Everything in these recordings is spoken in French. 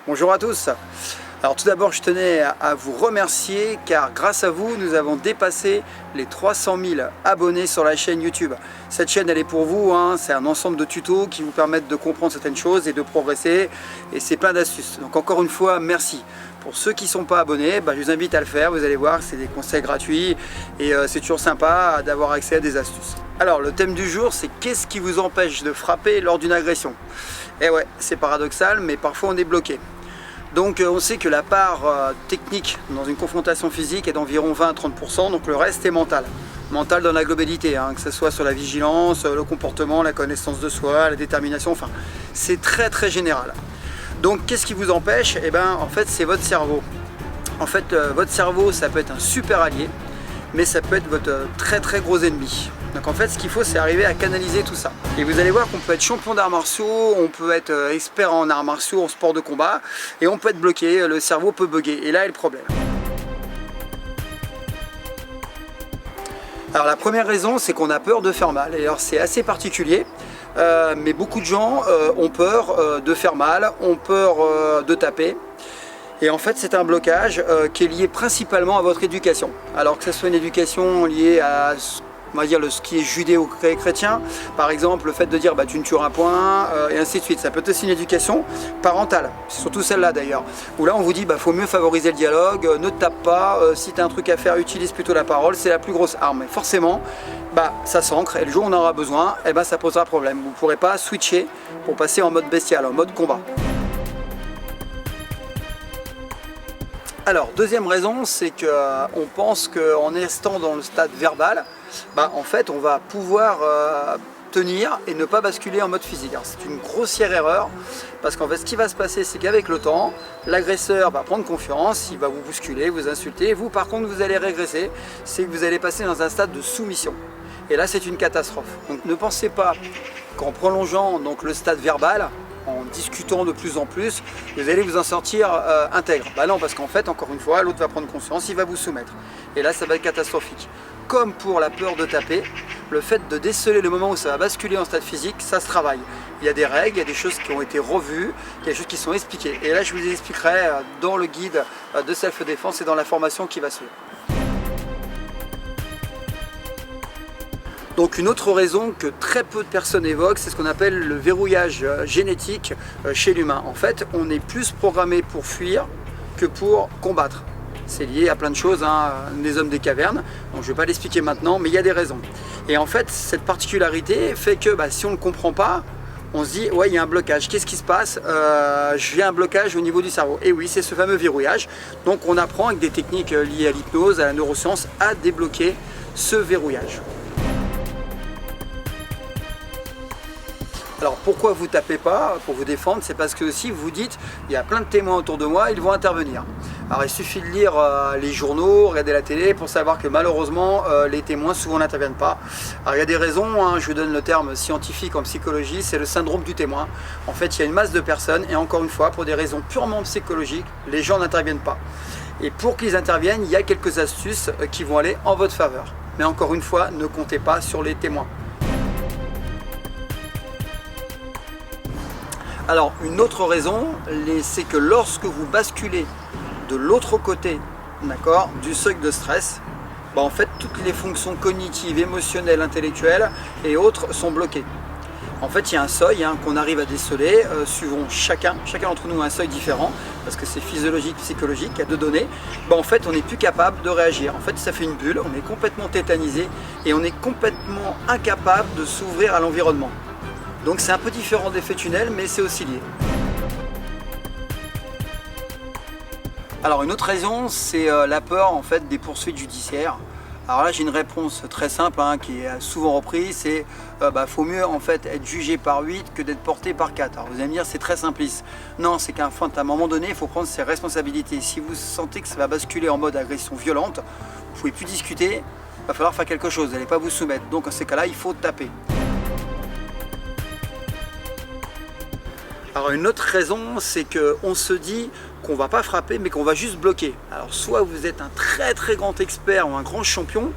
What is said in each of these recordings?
Bonjour à tous. Alors tout d'abord, je tenais à vous remercier car grâce à vous, nous avons dépassé les 300 000 abonnés sur la chaîne YouTube. Cette chaîne, elle est pour vous, hein. C'est un ensemble de tutos qui vous permettent de comprendre certaines choses et de progresser. Et c'est plein d'astuces. Donc encore une fois, merci. Pour ceux qui ne sont pas abonnés, je vous invite à le faire. Vous allez voir, c'est des conseils gratuits et c'est toujours sympa d'avoir accès à des astuces. Alors le thème du jour, c'est qu'est-ce qui vous empêche de frapper lors d'une agression? Et ouais, c'est paradoxal, mais parfois on est bloqué. Donc on sait que la part technique dans une confrontation physique est d'environ 20 à 30%, donc le reste est mental. Mental dans la globalité, hein, que ce soit sur la vigilance, le comportement, la connaissance de soi, la détermination, enfin c'est très général. Donc qu'est-ce qui vous empêche? En fait c'est votre cerveau. En fait votre cerveau, ça peut être un super allié, mais ça peut être votre très gros ennemi. Donc en fait ce qu'il faut, c'est arriver à canaliser tout ça. Et vous allez voir qu'on peut être champion d'arts martiaux, on peut être expert en arts martiaux, en sport de combat, et on peut être bloqué, le cerveau peut bugger, et là est le problème. Alors la première raison, c'est qu'on a peur de faire mal, et alors c'est assez particulier, mais beaucoup de gens ont peur de faire mal, ont peur de taper. Et en fait, c'est un blocage qui est lié principalement à votre éducation. Alors que ce soit une éducation liée à, on va dire, ce qui est judéo-chrétien, par exemple le fait de dire tu ne tueras point, et ainsi de suite. Ça peut être aussi une éducation parentale, c'est surtout celle-là d'ailleurs, où là on vous dit faut mieux favoriser le dialogue, ne tape pas, si tu as un truc à faire, utilise plutôt la parole, c'est la plus grosse arme. Et forcément, ça s'ancre, et le jour où on en aura besoin, ça posera problème. Vous ne pourrez pas switcher pour passer en mode bestial, en mode combat. Alors, deuxième raison, c'est qu'on pense qu'en restant dans le stade verbal, en fait, on va pouvoir tenir et ne pas basculer en mode physique. C'est une grossière erreur, parce qu'en fait, ce qui va se passer, c'est qu'avec le temps, l'agresseur va prendre confiance, il va vous bousculer, vous insulter, et vous, par contre, vous allez régresser, c'est que vous allez passer dans un stade de soumission. Et là, c'est une catastrophe. Donc, ne pensez pas qu'en prolongeant donc, le stade verbal, en discutant de plus en plus, vous allez vous en sortir intègre. Non, parce qu'en fait, encore une fois, l'autre va prendre conscience, il va vous soumettre. Et là, ça va être catastrophique. Comme pour la peur de taper, le fait de déceler le moment où ça va basculer en stade physique, ça se travaille. Il y a des règles, il y a des choses qui ont été revues, il y a des choses qui sont expliquées. Et là, je vous les expliquerai dans le guide de self-défense et dans la formation qui va suivre. Donc une autre raison que très peu de personnes évoquent, c'est ce qu'on appelle le verrouillage génétique chez l'humain. En fait, on est plus programmé pour fuir que pour combattre. C'est lié à plein de choses, les hommes des cavernes, donc je ne vais pas l'expliquer maintenant, mais il y a des raisons. Et en fait, cette particularité fait que si on ne comprend pas, on se dit ouais, il y a un blocage. Qu'est-ce qui se passe? J'ai un blocage au niveau du cerveau. Et oui, c'est ce fameux verrouillage. Donc on apprend avec des techniques liées à l'hypnose, à la neuroscience, à débloquer ce verrouillage. Alors pourquoi vous tapez pas pour vous défendre? C'est parce que si vous dites il y a plein de témoins autour de moi, ils vont intervenir. Alors il suffit de lire les journaux, regarder la télé pour savoir que malheureusement les témoins souvent n'interviennent pas. Alors il y a des raisons, je vous donne le terme scientifique en psychologie, c'est le syndrome du témoin. En fait il y a une masse de personnes et encore une fois pour des raisons purement psychologiques, les gens n'interviennent pas. Et pour qu'ils interviennent, il y a quelques astuces qui vont aller en votre faveur. Mais encore une fois, ne comptez pas sur les témoins. Alors une autre raison, c'est que lorsque vous basculez de l'autre côté, d'accord, du seuil de stress, en fait toutes les fonctions cognitives, émotionnelles, intellectuelles et autres sont bloquées. En fait il y a un seuil qu'on arrive à déceler, suivant chacun d'entre nous a un seuil différent, parce que c'est physiologique, psychologique, il y a deux données, en fait on n'est plus capable de réagir. En fait ça fait une bulle, on est complètement tétanisé et on est complètement incapable de s'ouvrir à l'environnement. Donc c'est un peu différent d'effet tunnel, mais c'est aussi lié. Alors une autre raison, c'est la peur en fait des poursuites judiciaires. Alors là j'ai une réponse très simple qui est souvent reprise, c'est faut mieux en fait être jugé par 8 que d'être porté par 4. Alors vous allez me dire c'est très simpliste. Non, c'est qu'à un moment donné, il faut prendre ses responsabilités. Si vous sentez que ça va basculer en mode agression violente, vous ne pouvez plus discuter, il va falloir faire quelque chose, vous n'allez pas vous soumettre. Donc dans ces cas-là, il faut taper. Alors une autre raison, c'est qu'on se dit qu'on va pas frapper mais qu'on va juste bloquer. Alors soit vous êtes un très grand expert ou un grand champion,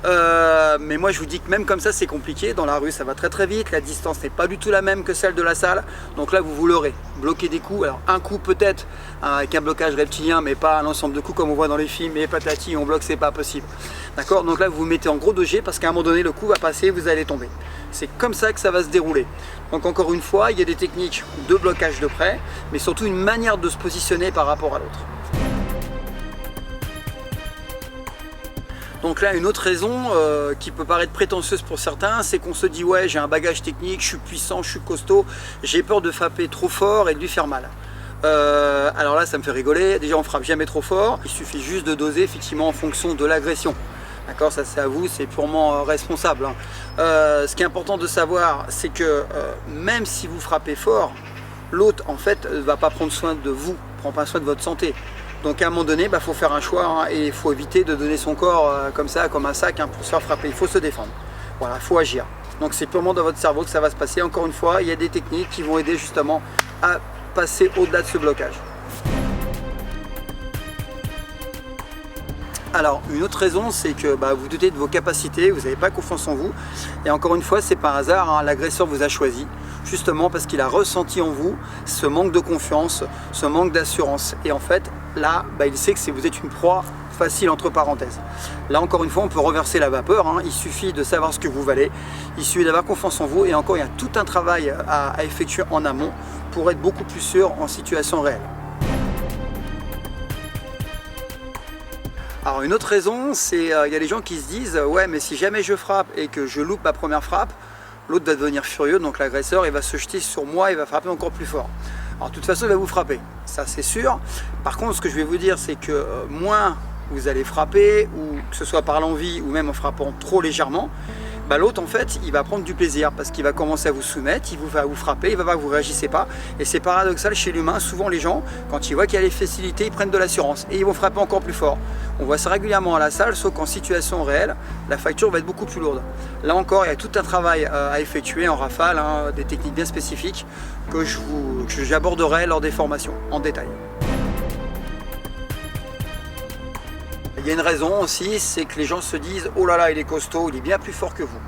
mais moi je vous dis que même comme ça c'est compliqué. Dans la rue ça va très vite, la distance n'est pas du tout la même que celle de la salle, donc là vous l'aurez. Bloquer des coups, alors un coup peut-être avec un blocage reptilien mais pas un ensemble de coups comme on voit dans les films, et patati on bloque, c'est pas possible. D'accord, donc là vous vous mettez en gros dossier parce qu'à un moment donné le coup va passer, vous allez tomber. C'est comme ça que ça va se dérouler. Donc encore une fois, il y a des techniques de blocage de près, mais surtout une manière de se positionner par rapport à l'autre. Donc là, une autre raison qui peut paraître prétentieuse pour certains, c'est qu'on se dit ouais, j'ai un bagage technique, je suis puissant, je suis costaud, j'ai peur de frapper trop fort et de lui faire mal. Alors là, ça me fait rigoler. Déjà, on frappe jamais trop fort, il suffit juste de doser effectivement en fonction de l'agression. D'accord, ça c'est à vous, c'est purement responsable. Ce qui est important de savoir, c'est que même si vous frappez fort, l'autre en fait ne va pas prendre soin de vous, ne prend pas soin de votre santé. Donc à un moment donné, faut faire un choix et il faut éviter de donner son corps comme ça, comme un sac pour se faire frapper. Il faut se défendre. Voilà, il faut agir. Donc c'est purement dans votre cerveau que ça va se passer. Encore une fois, il y a des techniques qui vont aider justement à passer au-delà de ce blocage. Alors une autre raison, c'est que vous doutez de vos capacités, vous n'avez pas confiance en vous, et encore une fois c'est par hasard, l'agresseur vous a choisi justement parce qu'il a ressenti en vous ce manque de confiance, ce manque d'assurance, et en fait là il sait que vous êtes une proie facile entre parenthèses. Là encore une fois on peut reverser la vapeur, il suffit de savoir ce que vous valez, il suffit d'avoir confiance en vous, et encore il y a tout un travail à effectuer en amont pour être beaucoup plus sûr en situation réelle. Alors une autre raison, c'est il y a des gens qui se disent ouais, mais si jamais je frappe et que je loupe ma première frappe, l'autre va devenir furieux, donc l'agresseur il va se jeter sur moi, il va frapper encore plus fort. Alors de toute façon il va vous frapper, ça c'est sûr. Par contre ce que je vais vous dire, c'est que moins vous allez frapper, ou que ce soit par l'envie ou même en frappant trop légèrement, l'autre en fait il va prendre du plaisir parce qu'il va commencer à vous soumettre, il va vous frapper, il va voir que vous ne réagissez pas, et c'est paradoxal chez l'humain, souvent les gens quand ils voient qu'il y a les facilités, ils prennent de l'assurance et ils vont frapper encore plus fort. On voit ça régulièrement à la salle, sauf qu'en situation réelle la facture va être beaucoup plus lourde. Là encore il y a tout un travail à effectuer en rafale, des techniques bien spécifiques que j'aborderai lors des formations en détail. Il y a une raison aussi, c'est que les gens se disent oh là là, il est costaud, il est bien plus fort que vous.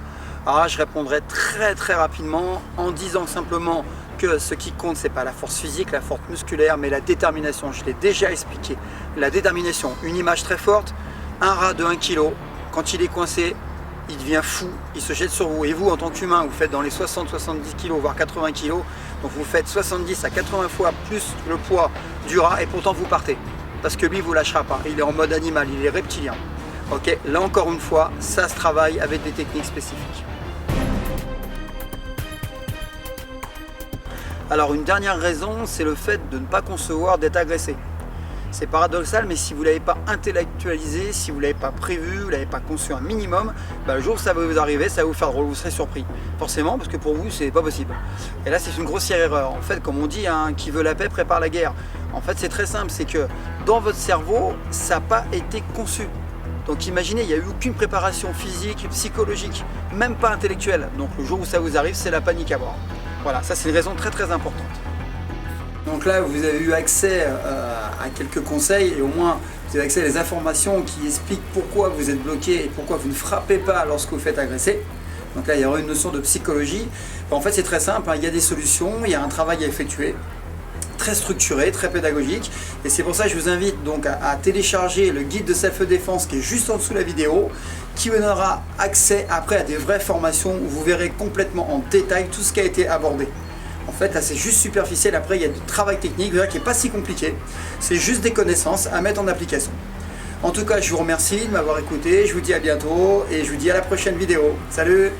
Alors là, je répondrai très rapidement en disant simplement que ce qui compte, c'est pas la force physique, la force musculaire, mais la détermination. Je l'ai déjà expliqué. La détermination, une image très forte, un rat de 1 kg, quand il est coincé, il devient fou, il se jette sur vous. Et vous, en tant qu'humain, vous faites dans les 60-70 kg, voire 80 kg, donc vous faites 70 à 80 fois plus le poids du rat, et pourtant vous partez. Parce que lui il ne vous lâchera pas, il est en mode animal, il est reptilien. Ok, là encore une fois, ça se travaille avec des techniques spécifiques. Alors une dernière raison, c'est le fait de ne pas concevoir d'être agressé. C'est paradoxal, mais si vous ne l'avez pas intellectualisé, si vous ne l'avez pas prévu, vous ne l'avez pas conçu un minimum, le jour où ça va vous arriver, ça va vous faire drôle, vous serez surpris. Forcément, parce que pour vous, c'est pas possible. Et là, c'est une grossière erreur. En fait, comme on dit, qui veut la paix prépare la guerre. En fait, c'est très simple, c'est que dans votre cerveau, ça n'a pas été conçu. Donc imaginez, il n'y a eu aucune préparation physique, psychologique, même pas intellectuelle. Donc le jour où ça vous arrive, c'est la panique à bord. Voilà, ça c'est une raison très importante. Donc là, vous avez eu accès à quelques conseils, et au moins vous avez accès à des informations qui expliquent pourquoi vous êtes bloqué et pourquoi vous ne frappez pas lorsque vous faites agresser. Donc là, il y aura une notion de psychologie. En fait, c'est très simple, il y a des solutions, il y a un travail à effectuer, très structuré, très pédagogique, et c'est pour ça que je vous invite donc à télécharger le guide de self-défense qui est juste en dessous de la vidéo, qui vous donnera accès après à des vraies formations où vous verrez complètement en détail tout ce qui a été abordé. En fait, là c'est juste superficiel, après il y a du travail technique, vous verrez qu'il n'est pas si compliqué, c'est juste des connaissances à mettre en application. En tout cas, je vous remercie de m'avoir écouté, je vous dis à bientôt et je vous dis à la prochaine vidéo. Salut!